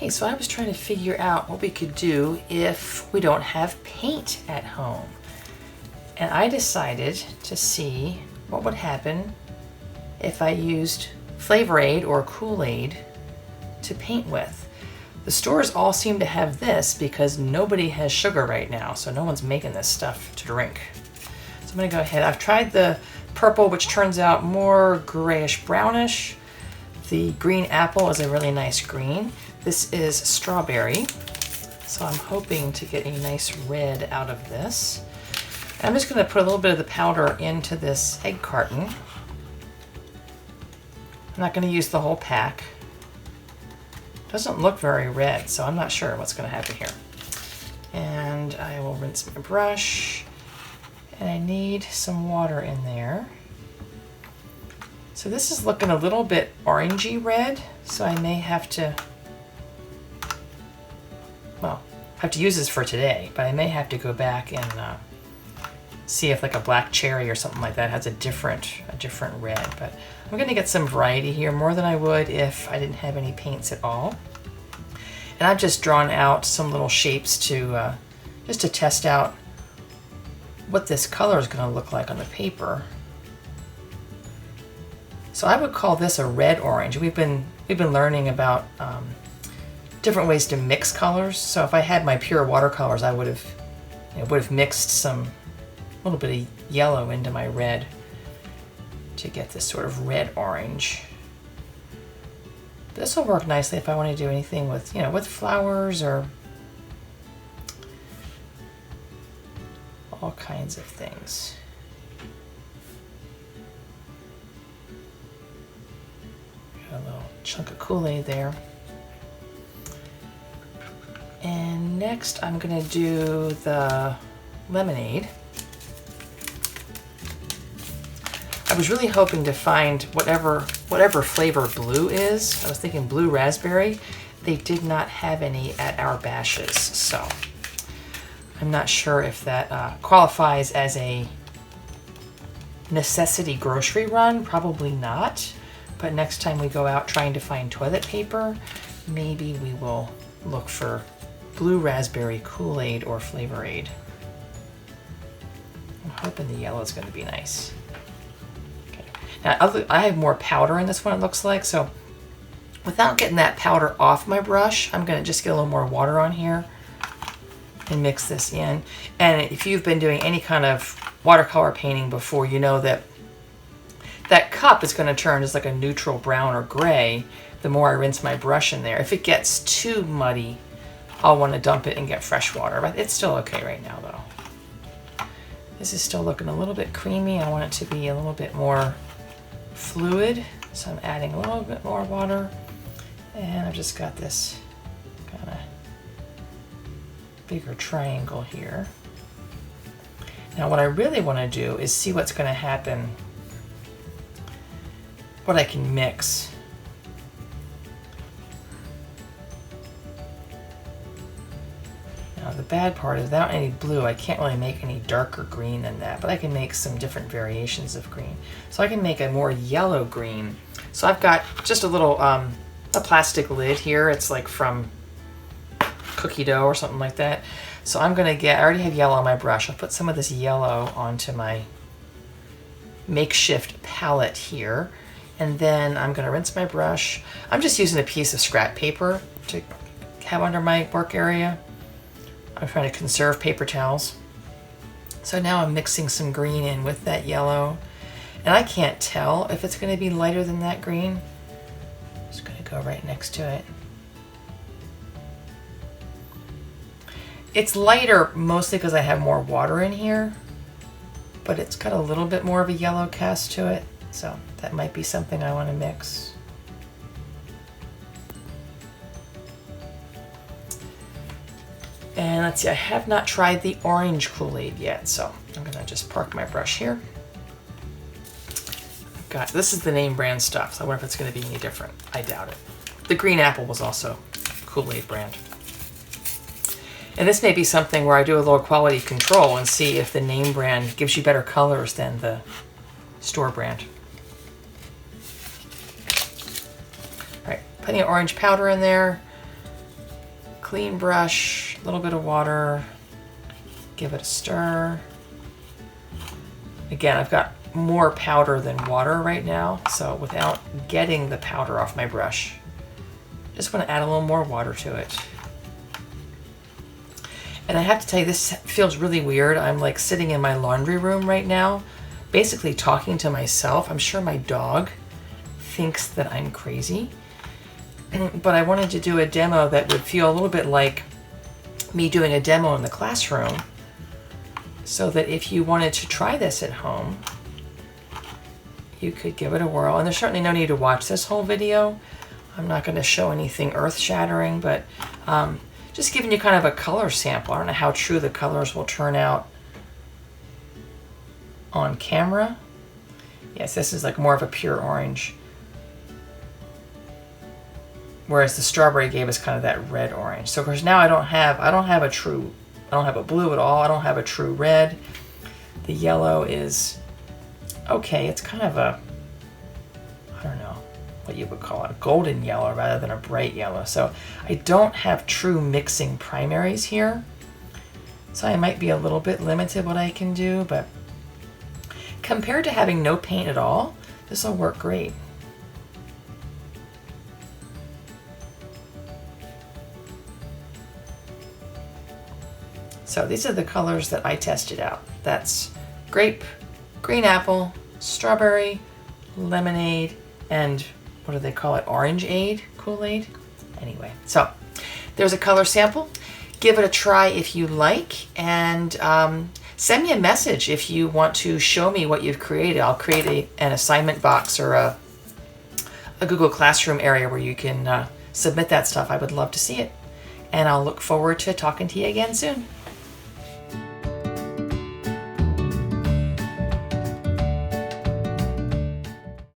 Okay, so I was trying to figure out what we could do if we don't have paint at home. And I decided to see what would happen if I used Flavor-Aid or Kool-Aid to paint with. The stores all seem to have this because nobody has sugar right now, so no one's making this stuff to drink. So I'm gonna go ahead. I've tried the purple, which turns out more grayish brownish. The green apple is a really nice green. This is strawberry, so I'm hoping to get a nice red out of this. And I'm just gonna put a little bit of the powder into this egg carton. I'm not gonna use the whole pack. Doesn't look very red, so I'm not sure what's gonna happen here. And I will rinse my brush, and I need some water in there. So this is looking a little bit orangey red, so I may have to, well, have to use this for today, but I may have to go back and see if like a black cherry or something like that has a different red. But I'm gonna get some variety here, more than I would if I didn't have any paints at all. And I've just drawn out some little shapes to just to test out what this color is gonna look like on the paper. So I would call this a red orange. We've been learning about different ways to mix colors. So if I had my pure watercolors, I would have mixed some little bit of yellow into my red to get this sort of red orange. This will work nicely if I want to do anything with, with flowers or all kinds of things. Got a little chunk of Kool-Aid there. And next I'm gonna do the lemonade. I was really hoping to find whatever flavor blue is. I was thinking blue raspberry. They did not have any at our bashes, so I'm not sure if that qualifies as a necessity grocery run. Probably not, but next time we go out trying to find toilet paper, maybe we will look for blue raspberry Kool-Aid or Flavor-Aid. I'm hoping the yellow is going to be nice. Now, I have more powder in this one, it looks like, so without getting that powder off my brush, I'm going to just get a little more water on here and mix this in. And if you've been doing any kind of watercolor painting before, you know that that cup is going to turn as like a neutral brown or gray the more I rinse my brush in there. If it gets too muddy, I'll want to dump it and get fresh water, but it's still okay right now though. This is still looking a little bit creamy. I want it to be a little bit more fluid, so I'm adding a little bit more water, and I've just got this kind of bigger triangle here. Now what I really want to do is see what's going to happen, what I can mix. Now the bad part is without any blue, I can't really make any darker green than that, but I can make some different variations of green. So I can make a more yellow green. So I've got just a little, a plastic lid here. It's like from cookie dough or something like that. So I'm gonna I already have yellow on my brush. I'll put some of this yellow onto my makeshift palette here. And then I'm gonna rinse my brush. I'm just using a piece of scrap paper to have under my work area. I'm trying to conserve paper towels. So now I'm mixing some green in with that yellow. And I can't tell if it's going to be lighter than that green. I'm just going to go right next to it. It's lighter mostly because I have more water in here, but it's got a little bit more of a yellow cast to it. So that might be something I want to mix. And let's see, I have not tried the orange Kool-Aid yet, so I'm gonna just park my brush here. This is the name brand stuff, so I wonder if it's gonna be any different. I doubt it. The green apple was also Kool-Aid brand. And this may be something where I do a little quality control and see if the name brand gives you better colors than the store brand. All right, putting orange powder in there. clean brush, a little bit of water, give it a stir. Again, I've got more powder than water right now, so without getting the powder off my brush, just want to add a little more water to it. And I have to tell you, this feels really weird. I'm like sitting in my laundry room right now, basically talking to myself. I'm sure my dog thinks that I'm crazy, but I wanted to do a demo that would feel a little bit like me doing a demo in the classroom, so that if you wanted to try this at home, you could give it a whirl. And there's certainly no need to watch this whole video. I'm not going to show anything earth-shattering, but just giving you kind of a color sample. I don't know how true the colors will turn out on camera. Yes, this is like more of a pure orange, whereas the strawberry gave us kind of that red orange. So of course now I don't have a blue at all. I don't have a true red. The yellow is okay. It's kind of a, I don't know what you would call it, a golden yellow rather than a bright yellow. So I don't have true mixing primaries here. So I might be a little bit limited what I can do, but compared to having no paint at all, this will work great. So these are the colors that I tested out. That's grape, green apple, strawberry, lemonade, and what do they call it? Orangeade, Kool-Aid. Anyway, so there's a color sample. Give it a try if you like, and send me a message if you want to show me what you've created. I'll create an assignment box or a Google Classroom area where you can submit that stuff. I would love to see it. And I'll look forward to talking to you again soon.